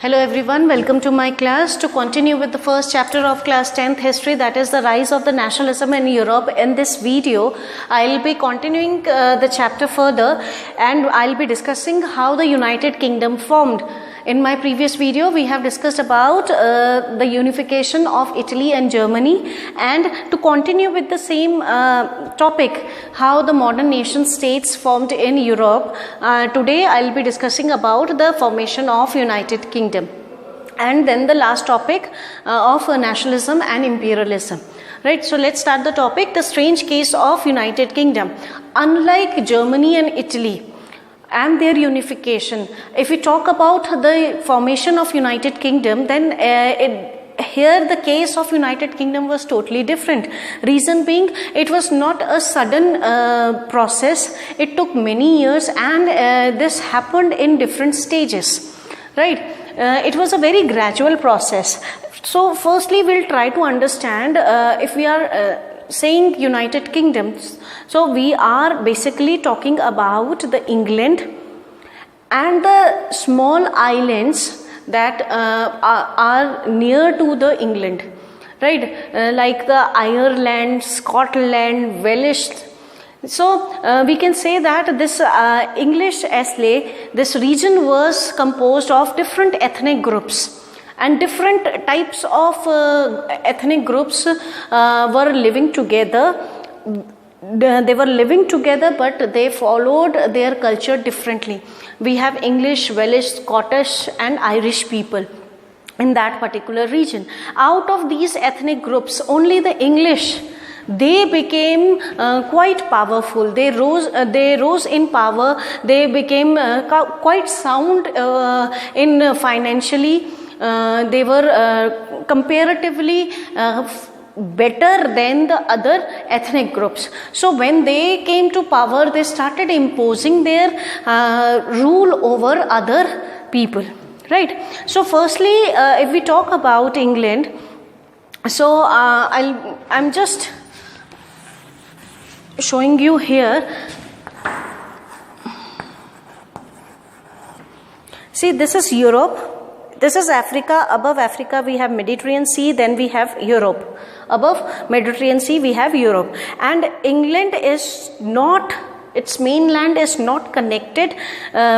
Hello everyone, welcome to my class. To continue with the first chapter of class 10th history, that is the rise of the nationalism in Europe. In this video, I'll be continuing the chapter further and I'll be discussing how the United Kingdom formed. In my previous video, we have discussed about the unification of Italy and Germany, and to continue with the same topic, how the modern nation states formed in Europe. Today, I'll be discussing about the formation of United Kingdom, and then the last topic of nationalism and imperialism. Right, so let's start the topic, the strange case of United Kingdom. Unlike Germany and Italy and their unification, if we talk about the formation of United Kingdom, then here the case of United Kingdom was totally different. Reason being, it was not a sudden process. It took many years, and this happened in different stages. Right, it was a very gradual process. So firstly, we'll try to understand if we are saying United Kingdom, so we are basically talking about the England and the small islands that are near to the England, right, like the Ireland, Scotland, Welsh. So we can say that this English Islay, this region was composed of different ethnic groups. And different types of ethnic groups were living together. They were living together, but they followed their culture differently. We have English, Welsh, Scottish and Irish people in that particular region. Out of these ethnic groups, only the English, they became quite powerful. They rose in power. They became quite sound in financially. They were comparatively better than the other ethnic groups. So when they came to power, they started imposing their rule over other people. Right. So firstly, if we talk about England, so I'm just showing you here. See, this is Europe. This is Africa. Above Africa we have Mediterranean Sea, then we have Europe. Above Mediterranean Sea we have Europe. And England is not, its mainland is not connected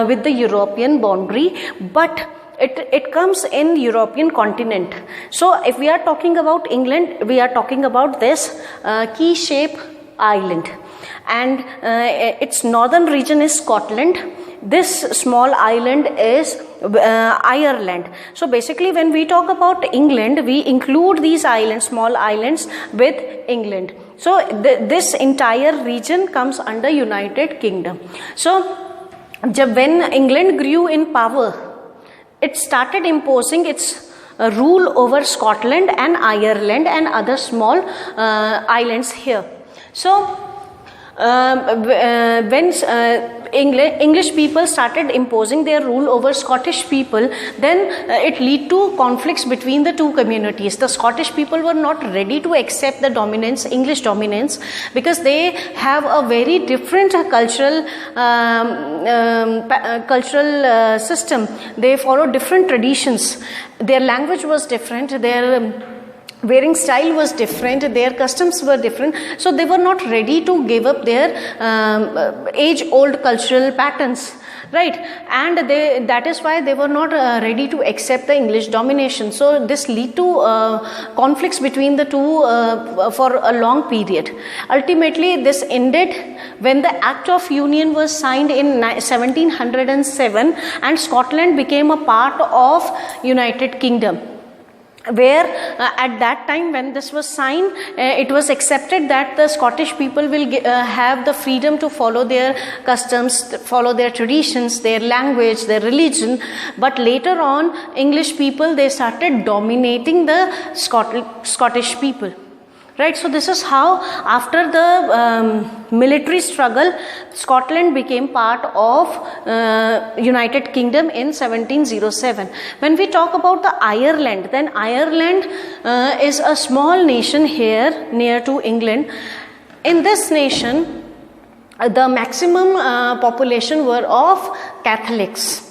with the European boundary, but it comes in European continent. So if we are talking about England, we are talking about this key-shaped island. And its northern region is Scotland. This small island is Ireland. So basically when we talk about England, we include these islands, small islands, with England. So this entire region comes under United Kingdom. So when England grew in power, it started imposing its rule over Scotland and Ireland and other small islands here. So when English people started imposing their rule over Scottish people, then it led to conflicts between the two communities. The Scottish people were not ready to accept the dominance, English dominance, because they have a very different cultural system. They follow different traditions. Their language was different. Their wearing style was different, their customs were different, so they were not ready to give up their age-old cultural patterns, right? And that is why they were not ready to accept the English domination. So this led to conflicts between the two for a long period. Ultimately, this ended when the Act of Union was signed in 1707 and Scotland became a part of United Kingdom, where at that time when this was signed, it was accepted that the Scottish people will have the freedom to follow their customs, follow their traditions, their language, their religion. But later on, English people, they started dominating the Scottish people. Right, so this is how after the military struggle, Scotland became part of United Kingdom in 1707. When we talk about the Ireland, then Ireland is a small nation here near to England. In this nation, the maximum population were of Catholics.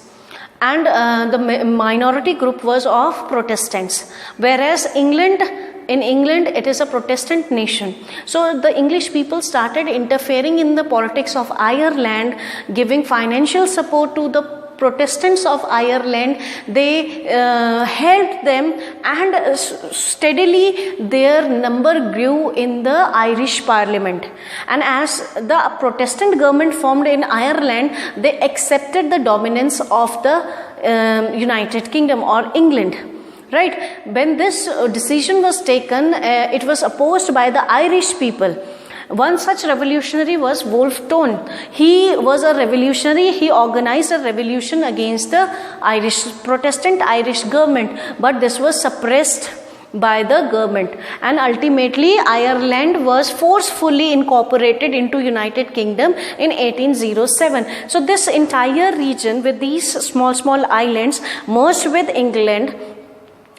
and the minority group was of Protestants, whereas in England it is a Protestant nation. So the English people started interfering in the politics of Ireland, giving financial support to the Protestants of Ireland. They helped them, and steadily their number grew in the Irish Parliament. And as the Protestant government formed in Ireland, they accepted the dominance of the United Kingdom or England. Right? When this decision was taken, it was opposed by the Irish people. One such revolutionary was Wolfe Tone. He was a revolutionary. He organized a revolution against the Protestant Irish government, but this was suppressed by the government, and ultimately Ireland was forcefully incorporated into United Kingdom in 1807. So this entire region with these small islands merged with England.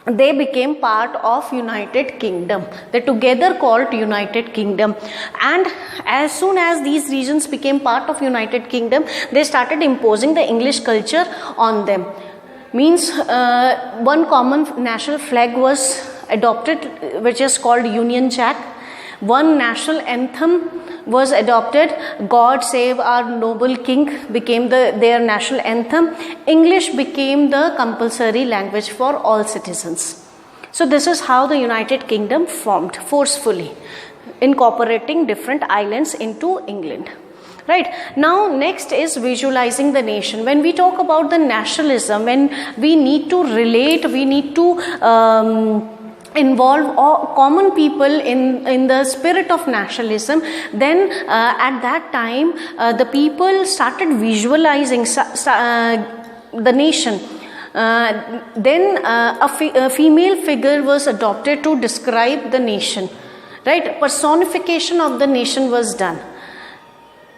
They became part of United Kingdom. They together called United Kingdom. And as soon as these regions became part of United Kingdom, they started imposing the English culture on them. Means one common national flag was adopted, which is called Union Jack. One national anthem was adopted. God Save Our Noble King became their national anthem. English became the compulsory language for all citizens. So this is how the United Kingdom formed forcefully, incorporating different islands into England. Right. Now next is visualizing the nation. When we talk about the nationalism, when we need to relate, we need to involve all common people in the spirit of nationalism, then at that time the people started visualizing the nation. Then a female figure was adopted to describe the nation. Right? Personification of the nation was done.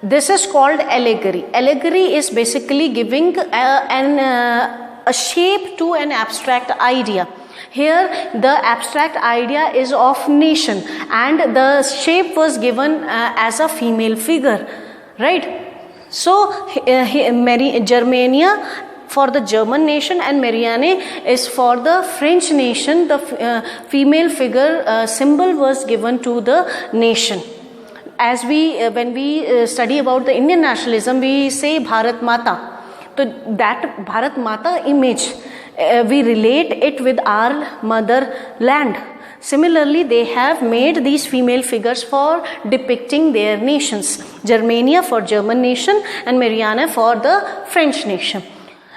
This is called allegory. Allegory is basically giving a shape to an abstract idea. Here the abstract idea is of nation, and the shape was given as a female figure. Right? So Germania for the German nation and Marianne is for the French nation. The female figure symbol was given to the nation. As when we study about the Indian nationalism, we say Bharat Mata. So that Bharat Mata image, we relate it with our motherland. Similarly, they have made these female figures for depicting their nations. Germania for German nation and Marianne for the French nation.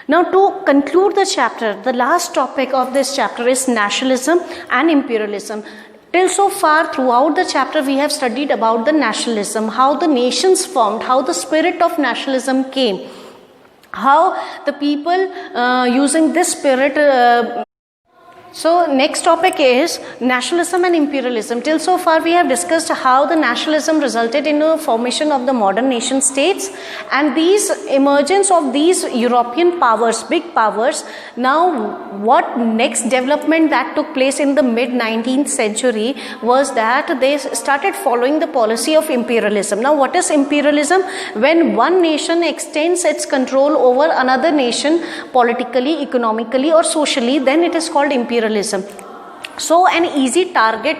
Now to conclude the chapter, the last topic of this chapter is nationalism and imperialism. Till so far throughout the chapter we have studied about the nationalism, how the nations formed, how the spirit of nationalism came, how the people using this spirit. So next topic is nationalism and imperialism. Till so far we have discussed how the nationalism resulted in the formation of the modern nation states, and these emergence of these European powers, big powers. Now what next development that took place in the mid 19th century was that they started following the policy of imperialism. Now what is imperialism? When one nation extends its control over another nation politically, economically or socially, then it is called imperialism. So an easy target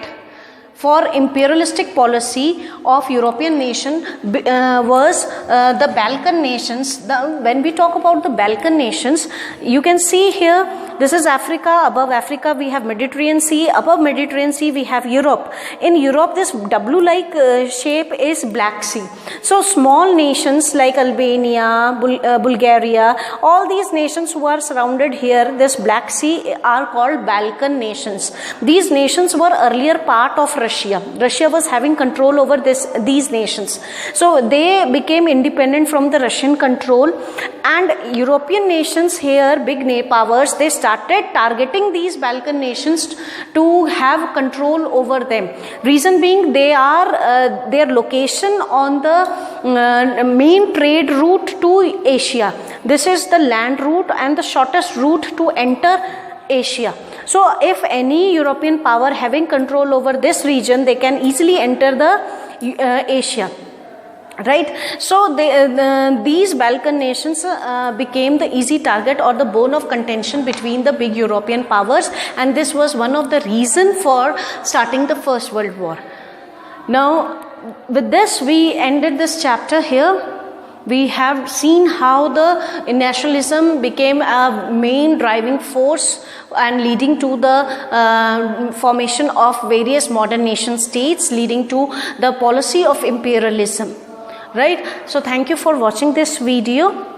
for imperialistic policy of European nation was the Balkan nations. When we talk about the Balkan nations, you can see here, this is Africa. Above Africa we have Mediterranean Sea. Above Mediterranean Sea we have Europe. In Europe this W-like shape is Black Sea. So small nations like Albania, Bulgaria, all these nations who are surrounded here, this Black Sea, are called Balkan nations. These nations were earlier part of Russia. Russia was having control over these nations. So they became independent from the Russian control, and European nations here, big powers, they started targeting these Balkan nations to have control over them. Reason being, they are their location on the main trade route to Asia. This is the land route and the shortest route to enter Asia. So if any European power having control over this region, they can easily enter the Asia. Right, so these Balkan nations became the easy target or the bone of contention between the big European powers, and this was one of the reason for starting the First World War. Now, with this we ended this chapter here. We have seen how the nationalism became a main driving force and leading to the formation of various modern nation states, leading to the policy of imperialism. Right, so thank you for watching this video.